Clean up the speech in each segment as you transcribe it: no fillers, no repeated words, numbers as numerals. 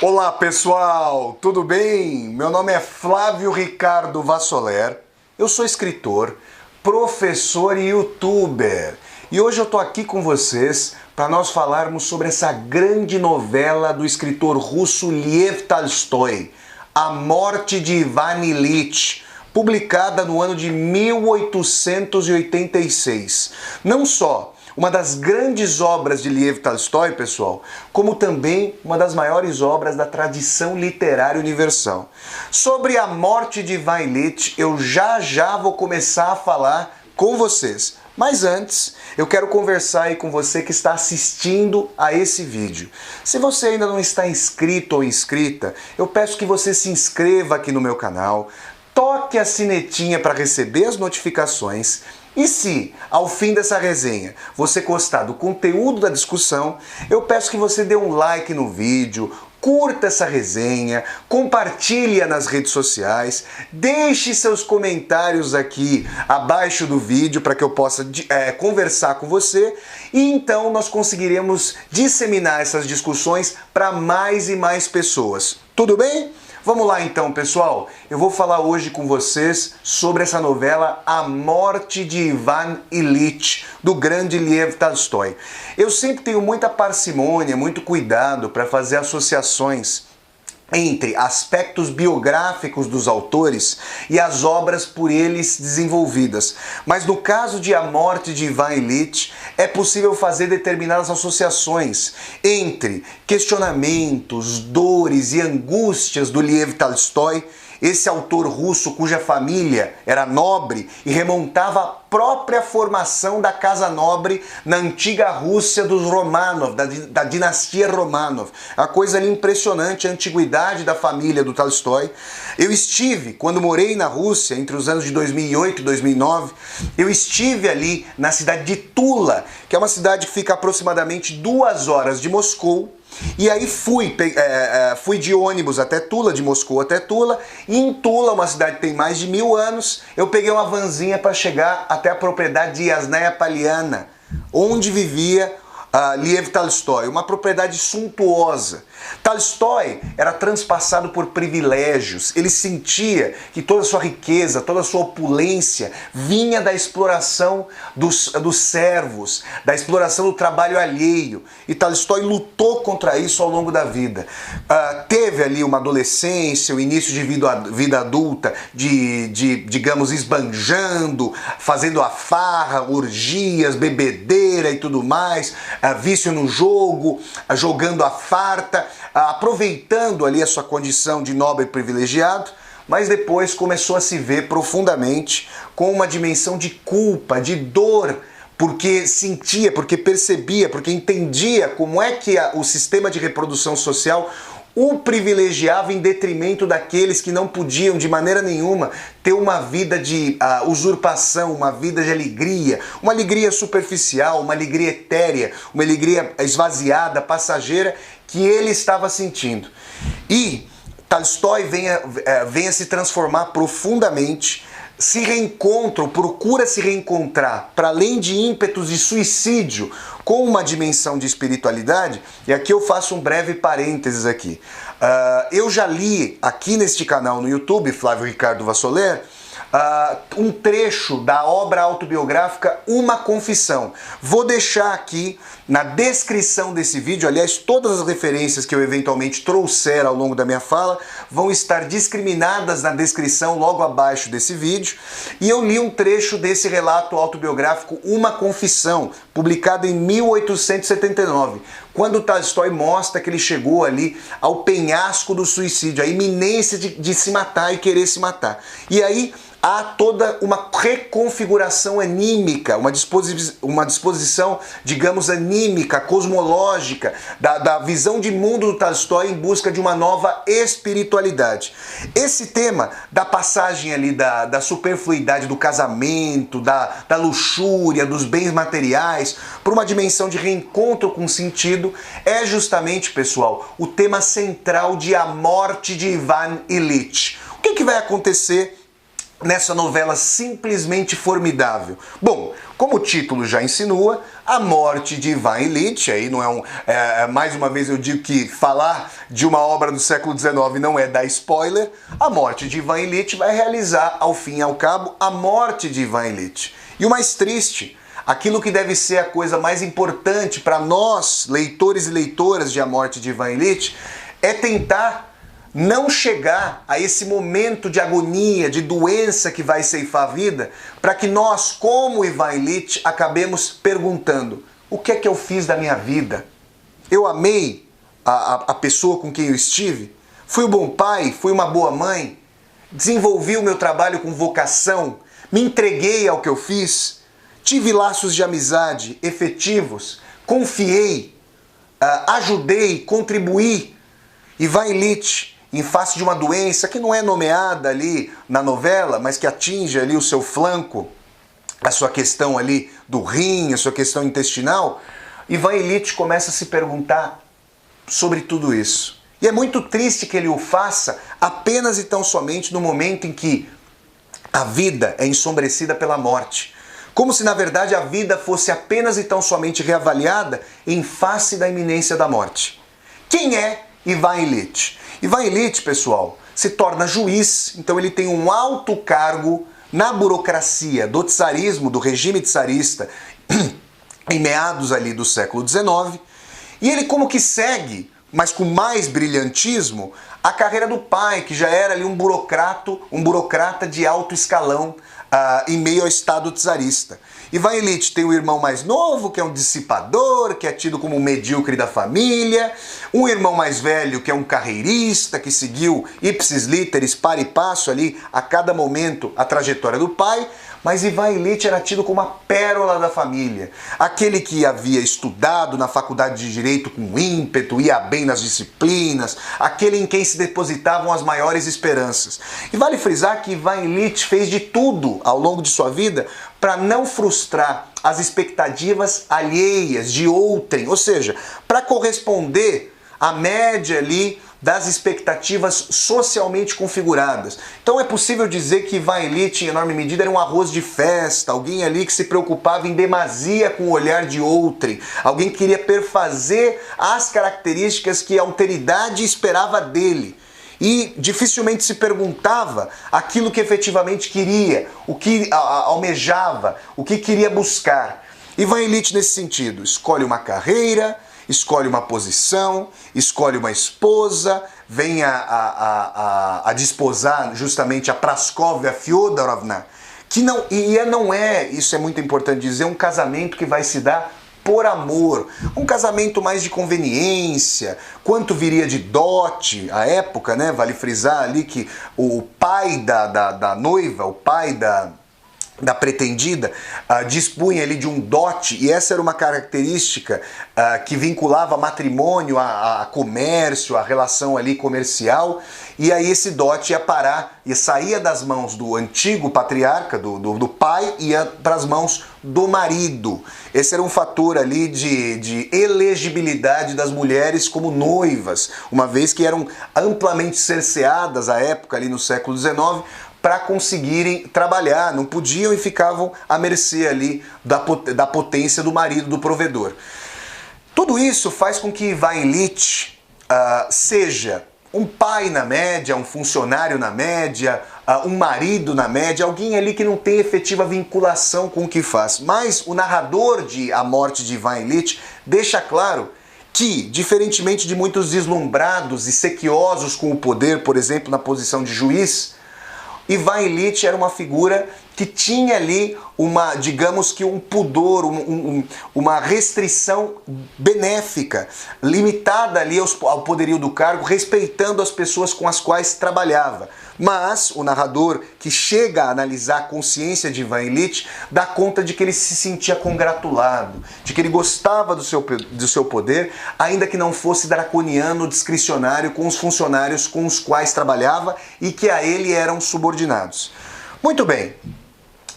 Olá pessoal, tudo bem? Meu nome é Flávio Ricardo Vassoler, eu sou escritor, professor e youtuber e hoje eu tô aqui com vocês para nós falarmos sobre essa grande novela do escritor russo Lev Tolstói, A Morte de Ivan Ilyich, publicada no ano de 1886. Não só uma das grandes obras de Lev Tolstói, pessoal, como também uma das maiores obras da tradição literária universal. Sobre a morte de Ivan Ilyich, eu já vou começar a falar com vocês. Mas antes, eu quero conversar aí com você que está assistindo a esse vídeo. Se você ainda não está inscrito ou inscrita, eu peço que você se inscreva aqui no meu canal, toque a sinetinha para receber as notificações. E se, ao fim dessa resenha, você gostar do conteúdo da discussão, eu peço que você dê um like no vídeo, curta essa resenha, compartilhe-a nas redes sociais, deixe seus comentários aqui abaixo do vídeo para que eu possa conversar com você e então nós conseguiremos disseminar essas discussões para mais e mais pessoas. Tudo bem? Vamos lá então, pessoal. Eu vou falar hoje com vocês sobre essa novela A Morte de Ivan Ilyich, do grande Lev Tolstói. Eu sempre tenho muita parcimônia, muito cuidado para fazer associações entre aspectos biográficos dos autores e as obras por eles desenvolvidas. Mas no caso de A Morte de Ivan Ilyich, é possível fazer determinadas associações entre questionamentos, dores e angústias do Lev Tolstói, esse autor russo cuja família era nobre e remontava à própria formação da casa nobre na antiga Rússia dos Romanov, da dinastia Romanov. A coisa ali impressionante, a antiguidade da família do Tolstói. Eu estive, quando morei na Rússia, entre os anos de 2008 e 2009, eu estive ali na cidade de Tula, que é uma cidade que fica aproximadamente 2 horas de Moscou. E aí fui de ônibus até Tula, de Moscou até Tula, e em Tula, uma cidade que tem mais de 1000 anos, eu peguei uma vanzinha para chegar até a propriedade de Yasnaya Poliana, onde vivia Lev Tolstói, uma propriedade suntuosa. Tolstói era transpassado por privilégios, ele sentia que toda a sua riqueza, toda a sua opulência vinha da exploração dos servos, da exploração do trabalho alheio, e Tolstói lutou contra isso ao longo da vida. Teve ali uma adolescência, o início de vida adulta, digamos, esbanjando, fazendo a farra, orgias, bebedeira e tudo mais, vício no jogo, jogando a farta, aproveitando ali a sua condição de nobre privilegiado, mas depois começou a se ver profundamente com uma dimensão de culpa, de dor, porque sentia, porque percebia, porque entendia como é que o sistema de reprodução social o privilegiava em detrimento daqueles que não podiam de maneira nenhuma ter uma vida de usurpação, uma vida de alegria, uma alegria superficial, uma alegria etérea, uma alegria esvaziada, passageira, que ele estava sentindo. E Tolstói vem a se transformar profundamente, se reencontra, ou procura se reencontrar, para além de ímpetos de suicídio, com uma dimensão de espiritualidade, e aqui eu faço um breve parênteses aqui. Eu já li aqui neste canal no YouTube, Flávio Ricardo Vassoler, um trecho da obra autobiográfica Uma Confissão. Vou deixar aqui na descrição desse vídeo, aliás, todas as referências que eu eventualmente trouxer ao longo da minha fala vão estar discriminadas na descrição logo abaixo desse vídeo. E eu li um trecho desse relato autobiográfico Uma Confissão, publicado em 1879, quando Tolstói mostra que ele chegou ali ao penhasco do suicídio, a iminência de se matar e querer se matar. E aí há toda uma reconfiguração anímica, uma disposição, digamos, anímica, cosmológica, da visão de mundo do Tolstói em busca de uma nova espiritualidade. Esse tema da passagem ali da superfluidade do casamento, da luxúria, dos bens materiais, para uma dimensão de reencontro com sentido, é justamente, pessoal, o tema central de A Morte de Ivan Ilyich. O que vai acontecer nessa novela simplesmente formidável? Bom, Como o título já insinua, a morte de Ivan Illich, aí não mais uma vez eu digo que falar de uma obra do século XIX não é dar spoiler, a morte de Ivan Illich vai realizar, ao fim e ao cabo, a morte de Ivan Illich. E o mais triste, aquilo que deve ser a coisa mais importante para nós, leitores e leitoras de A Morte de Ivan Illich, é tentar não chegar a esse momento de agonia, de doença que vai ceifar a vida, para que nós, como Ivan Illich, acabemos perguntando: o que é que eu fiz da minha vida? Eu amei a pessoa com quem eu estive? Fui um bom pai? Fui uma boa mãe? Desenvolvi o meu trabalho com vocação? Me entreguei ao que eu fiz? Tive laços de amizade efetivos? Confiei? Ajudei? Contribuí? Ivan Illich, em face de uma doença que não é nomeada ali na novela, mas que atinge ali o seu flanco, a sua questão ali do rim, a sua questão intestinal, Ivan Illich começa a se perguntar sobre tudo isso. E é muito triste que ele o faça apenas e tão somente no momento em que a vida é ensombrecida pela morte. Como se na verdade a vida fosse apenas e tão somente reavaliada em face da iminência da morte. Quem é Ivan Illich? Ivan Illich, pessoal, se torna juiz, então ele tem um alto cargo na burocracia do tsarismo, do regime tsarista, em meados ali do século XIX, e ele como que segue, mas com mais brilhantismo, a carreira do pai, que já era ali um burocrata de alto escalão em meio ao Estado tsarista. Ivan Illich tem um irmão mais novo, que é um dissipador, que é tido como o medíocre da família, um irmão mais velho, que é um carreirista, que seguiu ipsis literis, para e passo ali, a cada momento, a trajetória do pai, mas Ivan Illich era tido como a pérola da família, aquele que havia estudado na faculdade de Direito com ímpeto, ia bem nas disciplinas, aquele em quem se depositavam as maiores esperanças. E vale frisar que Ivan Illich fez de tudo ao longo de sua vida para não frustrar as expectativas alheias de outrem, ou seja, para corresponder à média ali das expectativas socialmente configuradas. Então é possível dizer que Ivan Illich, em enorme medida, era um arroz de festa, alguém ali que se preocupava em demasia com o olhar de outrem, alguém que queria perfazer as características que a alteridade esperava dele. E dificilmente se perguntava aquilo que efetivamente queria, o que almejava, o que queria buscar. Ivan Illich, nesse sentido, escolhe uma carreira, escolhe uma posição, escolhe uma esposa, vem a desposar justamente a Praskovia Fyodorovna, que não é, isso é muito importante dizer, um casamento que vai se dar por amor, um casamento mais de conveniência, quanto viria de dote à época, né? Vale frisar ali que o pai da noiva, o pai da pretendida, dispunha ali de um dote, e essa era uma característica que vinculava matrimônio a comércio, a relação ali comercial, e aí esse dote ia parar, e saía das mãos do antigo patriarca, do pai, e ia para as mãos do marido. Esse era um fator ali de elegibilidade das mulheres como noivas, uma vez que eram amplamente cerceadas à época ali no século XIX, para conseguirem trabalhar, não podiam e ficavam à mercê ali da potência do marido, do provedor. Tudo isso faz com que Ivan Illich seja um pai na média, um funcionário na média, um marido na média, alguém ali que não tem efetiva vinculação com o que faz. Mas o narrador de A Morte de Ivan Illich deixa claro que, diferentemente de muitos deslumbrados e sequiosos com o poder, por exemplo, na posição de juiz, Ivan Illich era uma figura que tinha ali digamos que um pudor, uma restrição benéfica, limitada ali ao poderio do cargo, respeitando as pessoas com as quais trabalhava. Mas o narrador que chega a analisar a consciência de Ivan Illich dá conta de que ele se sentia congratulado, de que ele gostava do seu poder, ainda que não fosse draconiano, discricionário com os funcionários com os quais trabalhava e que a ele eram subordinados. Muito bem.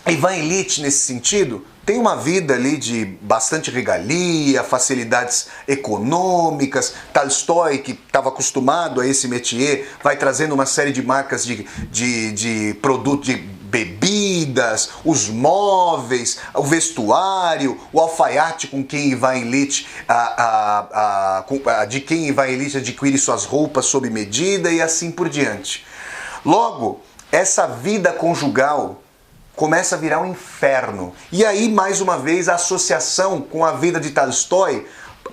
Ivan Illich, nesse sentido, tem uma vida ali de bastante regalia, facilidades econômicas. Tolstói, que estava acostumado a esse métier, vai trazendo uma série de marcas de produtos, de bebidas, os móveis, o vestuário, o alfaiate com quem Ivan Illich, de quem Ivan Illich adquire suas roupas sob medida e assim por diante. Logo, essa vida conjugal começa a virar um inferno. E aí, mais uma vez, a associação com a vida de Tolstói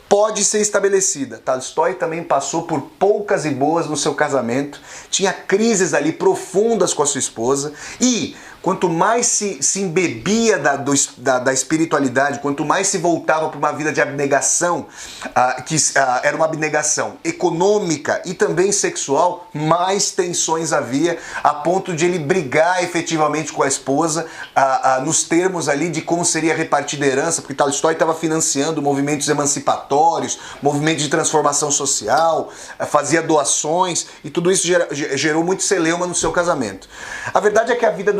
pode ser estabelecida. Tolstói também passou por poucas e boas no seu casamento, tinha crises ali profundas com a sua esposa e quanto mais se embebia da espiritualidade, quanto mais se voltava para uma vida de abnegação, era uma abnegação econômica e também sexual, mais tensões havia, a ponto de ele brigar efetivamente com a esposa, nos termos ali de como seria repartida a herança, porque Tolstói estava financiando movimentos emancipatórios, movimentos de transformação social, fazia doações, e tudo isso gerou muito celeuma no seu casamento. A verdade é que a vida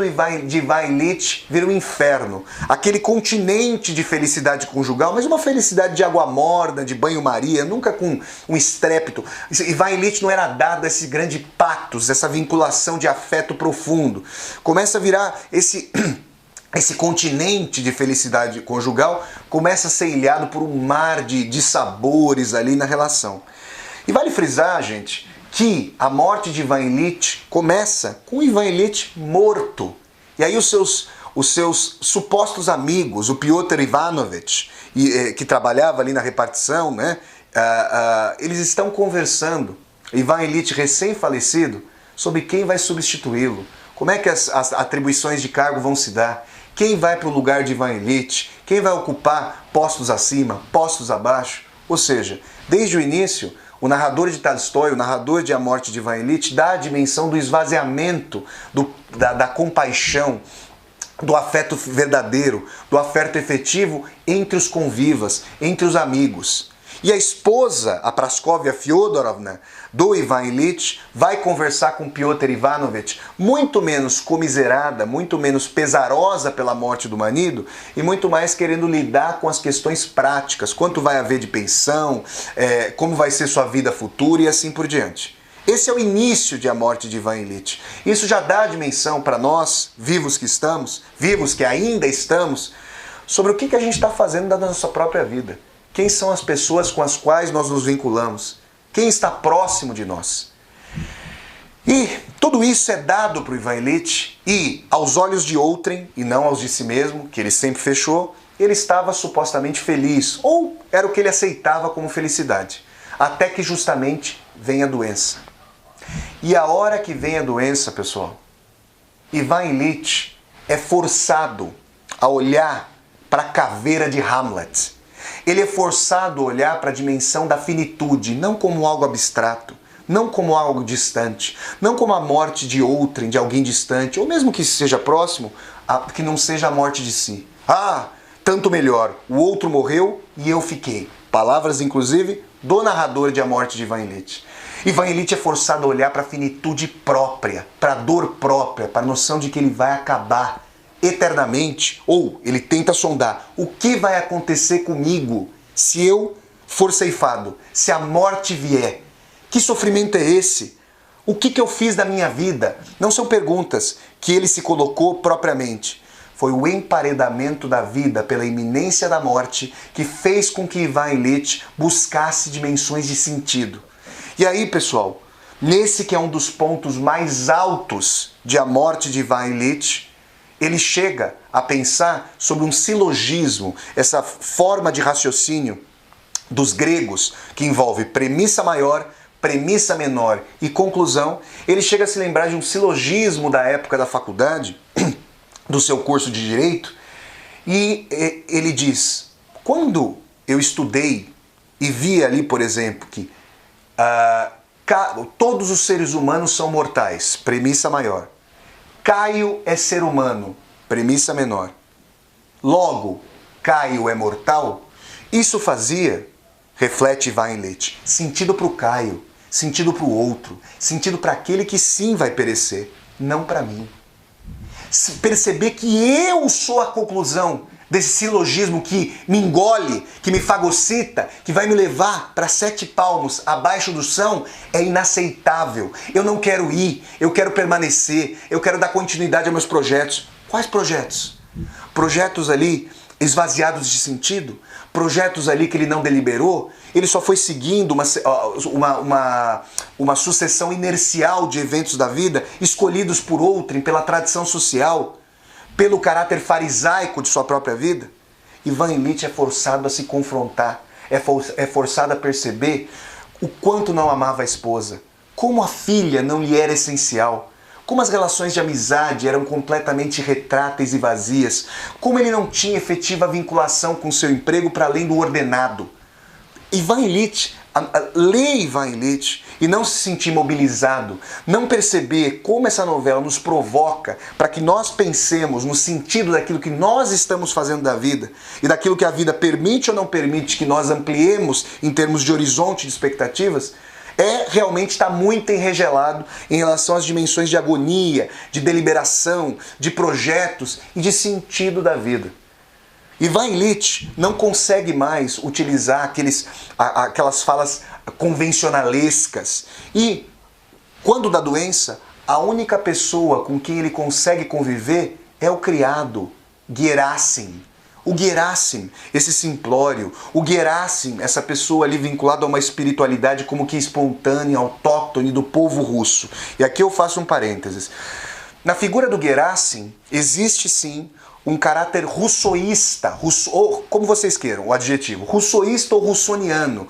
de Ivan Illich vira um inferno. Aquele continente de felicidade conjugal, mas uma felicidade de água morna, de banho-maria, nunca com um estrépito. Ivan Illich não era dado esse grande patos, essa vinculação de afeto profundo. Começa a virar esse continente de felicidade conjugal, começa a ser ilhado por um mar de sabores ali na relação. E vale frisar, gente, que a morte de Ivan Illich começa com Ivan Illich morto. E aí os seus supostos amigos, o Piotr Ivanovich, que trabalhava ali na repartição, né, eles estão conversando, Ivan Illich recém-falecido, sobre quem vai substituí-lo, como é que as atribuições de cargo vão se dar, quem vai para o lugar de Ivan Illich, quem vai ocupar postos acima, postos abaixo. Ou seja, desde o início, o narrador de Tolstói, o narrador de A Morte de Ivan Illich, dá a dimensão do esvaziamento, da compaixão, do afeto verdadeiro, do afeto efetivo entre os convivas, entre os amigos. E a esposa, a Praskovia Fyodorovna, do Ivan Illich, vai conversar com Piotr Ivanovich, muito menos comiserada, muito menos pesarosa pela morte do marido e muito mais querendo lidar com as questões práticas, quanto vai haver de pensão, como vai ser sua vida futura e assim por diante. Esse é o início de A Morte de Ivan Illich. Isso já dá a dimensão para nós, vivos que estamos, vivos que ainda estamos, sobre o que a gente está fazendo da nossa própria vida. Quem são as pessoas com as quais nós nos vinculamos? Quem está próximo de nós? E tudo isso é dado para o Ivan Illich e, aos olhos de outrem, e não aos de si mesmo, que ele sempre fechou, ele estava supostamente feliz, ou era o que ele aceitava como felicidade, até que justamente vem a doença. E a hora que vem a doença, pessoal, Ivan Illich é forçado a olhar para a caveira de Hamlet. Ele é forçado a olhar para a dimensão da finitude, não como algo abstrato, não como algo distante, não como a morte de outrem, de alguém distante, ou mesmo que seja próximo, que não seja a morte de si. Tanto melhor, o outro morreu e eu fiquei. Palavras, inclusive, do narrador de A Morte de Ivan Illich. Ivan Illich é forçado a olhar para a finitude própria, para a dor própria, para a noção de que ele vai acabar eternamente, ou ele tenta sondar o que vai acontecer comigo se eu for ceifado, se a morte vier. Que sofrimento é esse? O que eu fiz da minha vida? Não são perguntas que ele se colocou propriamente. Foi o emparedamento da vida pela iminência da morte que fez com que Ivan Illich buscasse dimensões de sentido. E aí, pessoal, nesse que é um dos pontos mais altos de A Morte de Ivan Illich, ele chega a pensar sobre um silogismo, essa forma de raciocínio dos gregos, que envolve premissa maior, premissa menor e conclusão. Ele chega a se lembrar de um silogismo da época da faculdade, do seu curso de Direito, e ele diz, quando eu estudei e vi ali, por exemplo, que todos os seres humanos são mortais, premissa maior. Caio é ser humano, premissa menor. Logo, Caio é mortal. Isso fazia, reflete Ivan Illich, sentido para o Caio, sentido para o outro, sentido para aquele que sim vai perecer, não para mim. Perceber que eu sou a conclusão desse silogismo que me engole, que me fagocita, que vai me levar para 7 palmos abaixo do chão, é inaceitável. Eu não quero ir, eu quero permanecer, eu quero dar continuidade aos meus projetos. Quais projetos? Projetos ali esvaziados de sentido? Projetos ali que ele não deliberou? Ele só foi seguindo uma sucessão inercial de eventos da vida, escolhidos por outrem, pela tradição social, pelo caráter farisaico de sua própria vida? Ivan Illich é forçado a se confrontar, é forçado a perceber o quanto não amava a esposa, como a filha não lhe era essencial, como as relações de amizade eram completamente retráteis e vazias, como ele não tinha efetiva vinculação com seu emprego para além do ordenado. Ivan Illich, ler Ivan Illich e não se sentir mobilizado, não perceber como essa novela nos provoca para que nós pensemos no sentido daquilo que nós estamos fazendo da vida e daquilo que a vida permite ou não permite que nós ampliemos em termos de horizonte de expectativas, realmente está muito enregelado em relação às dimensões de agonia, de deliberação, de projetos e de sentido da vida. Ivan Illich não consegue mais utilizar aquelas falas convencionalescas. E, quando da doença, a única pessoa com quem ele consegue conviver é o criado, Gerasim. O Gerasim, esse simplório, o Gerasim, essa pessoa ali vinculada a uma espiritualidade como que espontânea, autóctone do povo russo. E aqui eu faço um parênteses. Na figura do Gerasim existe sim um caráter russoísta, ou como vocês queiram, o adjetivo, russoísta ou russoniano.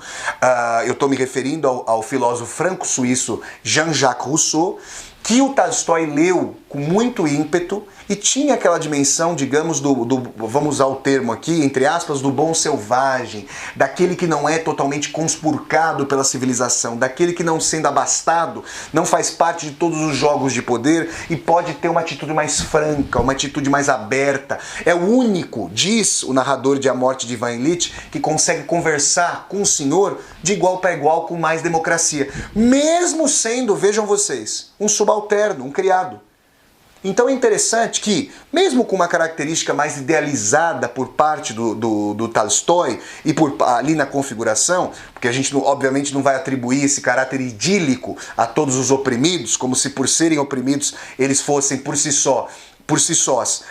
Eu estou me referindo ao filósofo franco-suíço Jean-Jacques Rousseau, que o Tolstói leu com muito ímpeto e tinha aquela dimensão, digamos, vamos usar o termo aqui, entre aspas, do bom selvagem, daquele que não é totalmente conspurcado pela civilização, daquele que não sendo abastado, não faz parte de todos os jogos de poder e pode ter uma atitude mais franca, uma atitude mais aberta. É o único, diz o narrador de A Morte de Ivan Illich, que consegue conversar com o senhor de igual para igual com mais democracia, mesmo sendo, vejam vocês, um subalterno, um criado. Então é interessante que, mesmo com uma característica mais idealizada por parte do Tolstói e ali na configuração, porque a gente obviamente não vai atribuir esse caráter idílico a todos os oprimidos, como se por serem oprimidos eles fossem por si sós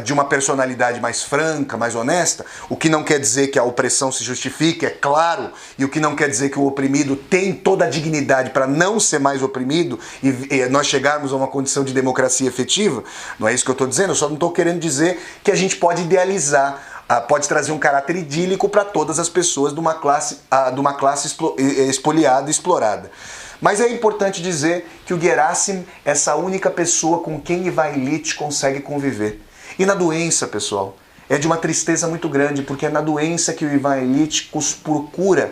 de uma personalidade mais franca, mais honesta, o que não quer dizer que a opressão se justifique, é claro, e o que não quer dizer que o oprimido tem toda a dignidade para não ser mais oprimido e nós chegarmos a uma condição de democracia efetiva. Não é isso que eu estou dizendo, eu só não estou querendo dizer que a gente pode idealizar, pode trazer um caráter idílico para todas as pessoas de uma classe expoliada e explorada. Mas é importante dizer que o Gerasim é essa única pessoa com quem Ivan Illich consegue conviver. E na doença, pessoal, é de uma tristeza muito grande, porque é na doença que o Ivan Illich procura,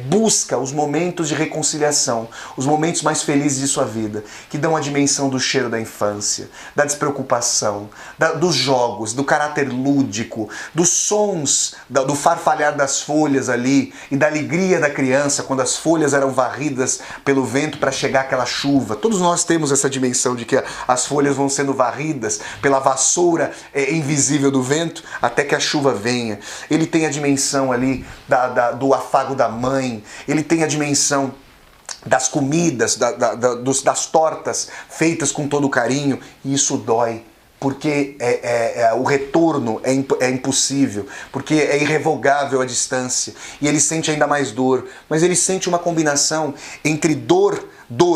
busca os momentos de reconciliação, os momentos mais felizes de sua vida, que dão a dimensão do cheiro da infância, da despreocupação, dos jogos, do caráter lúdico, dos sons, do farfalhar das folhas ali e da alegria da criança quando as folhas eram varridas pelo vento para chegar aquela chuva. Todos nós temos essa dimensão de que as folhas vão sendo varridas pela vassoura invisível do vento até que a chuva venha. Ele tem a dimensão ali do afago da mãe, ele tem a dimensão das comidas, das tortas feitas com todo carinho, e isso dói, porque o retorno é impossível, porque é irrevogável a distância, e ele sente ainda mais dor, mas ele sente uma combinação entre dor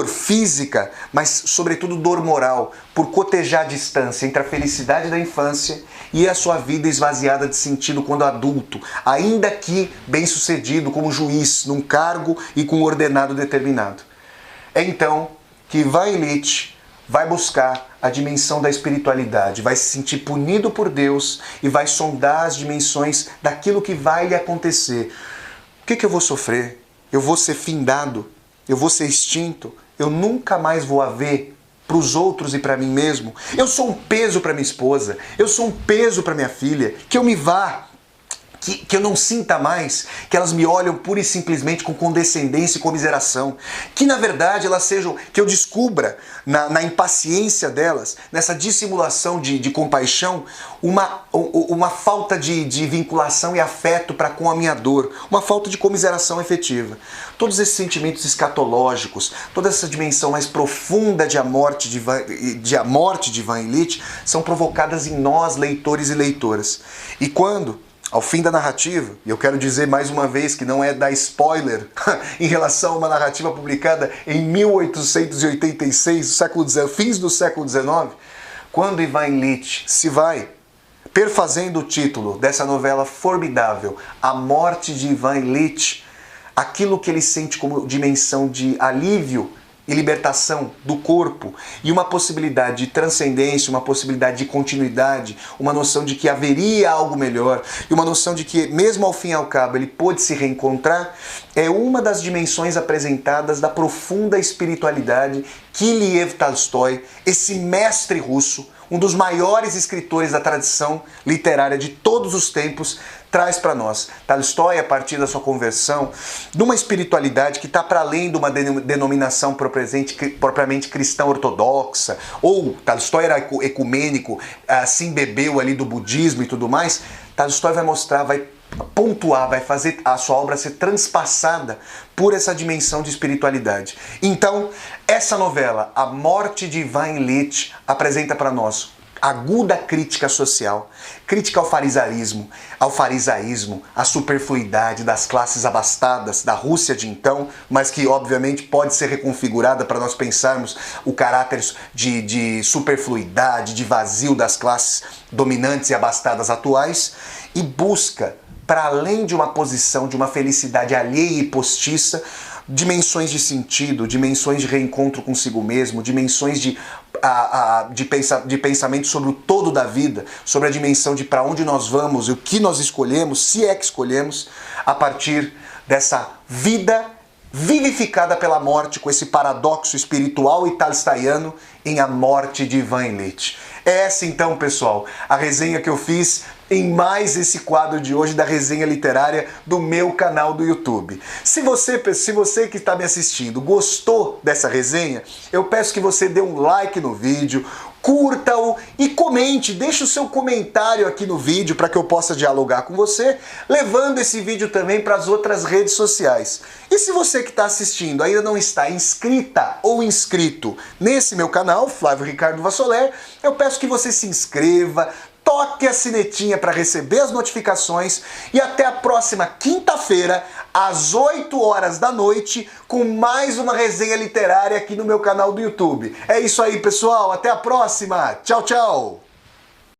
física, mas sobretudo dor moral, por cotejar a distância entre a felicidade da infância e a sua vida esvaziada de sentido quando adulto, ainda que bem-sucedido como juiz, num cargo e com um ordenado determinado. É então que Ivan Illich vai buscar a dimensão da espiritualidade, vai se sentir punido por Deus e vai sondar as dimensões daquilo que vai lhe acontecer. O que eu vou sofrer? Eu vou ser findado? Eu vou ser extinto? Eu nunca mais vou haver para os outros e para mim mesmo? Eu sou um peso para minha esposa? Eu sou um peso para minha filha? Que eu me vá? que eu não sinta mais que elas me olham pura e simplesmente com condescendência e comiseração. Que na verdade elas sejam, que eu descubra na impaciência delas, nessa dissimulação de compaixão, uma falta de vinculação e afeto para com a minha dor, uma falta de comiseração efetiva. Todos esses sentimentos escatológicos, toda essa dimensão mais profunda de a morte de Ivan Illich são provocadas em nós, leitores e leitoras. E quando, ao fim da narrativa, e eu quero dizer mais uma vez que não é dar spoiler em relação a uma narrativa publicada em 1886, fins do século XIX, quando Ivan Illich se vai, perfazendo o título dessa novela formidável, A Morte de Ivan Illich, aquilo que ele sente como dimensão de alívio e libertação do corpo e uma possibilidade de transcendência, uma possibilidade de continuidade, uma noção de que haveria algo melhor e uma noção de que, mesmo ao fim e ao cabo, ele pôde se reencontrar, é uma das dimensões apresentadas da profunda espiritualidade que Lev Tolstói, esse mestre russo, um dos maiores escritores da tradição literária de todos os tempos, traz para nós. Tolstói, a partir da sua conversão, de uma espiritualidade que está para além de uma denominação propriamente cristã ortodoxa, ou Tolstói era ecumênico, se embebeu ali do budismo e tudo mais, Tolstói vai mostrar, vai pontuar, vai fazer a sua obra ser transpassada por essa dimensão de espiritualidade. Então, essa novela, A Morte de Ivan Illich, apresenta para nós aguda crítica social, crítica ao farisaísmo, à superfluidade das classes abastadas da Rússia de então, mas que obviamente pode ser reconfigurada para nós pensarmos o caráter de superfluidade, de vazio das classes dominantes e abastadas atuais, e busca, para além de uma posição de uma felicidade alheia e postiça, dimensões de sentido, dimensões de reencontro consigo mesmo, dimensões de pensamento sobre o todo da vida, sobre a dimensão de para onde nós vamos e o que nós escolhemos, se é que escolhemos, a partir dessa vida vivificada pela morte, com esse paradoxo espiritual e tolstoiano em A Morte de Ivan Illich. É essa então, pessoal, a resenha que eu fiz em mais esse quadro de hoje da resenha literária do meu canal do YouTube. Se você que está me assistindo gostou dessa resenha, eu peço que você dê um like no vídeo, curta-o e comente, deixe o seu comentário aqui no vídeo para que eu possa dialogar com você, levando esse vídeo também para as outras redes sociais. E se você que está assistindo ainda não está inscrita ou inscrito nesse meu canal, Flávio Ricardo Vassoler, eu peço que você se inscreva, toque a sinetinha para receber as notificações e até a próxima quinta-feira, às 8 horas da noite, com mais uma resenha literária aqui no meu canal do YouTube. É isso aí, pessoal. Até a próxima. Tchau, tchau.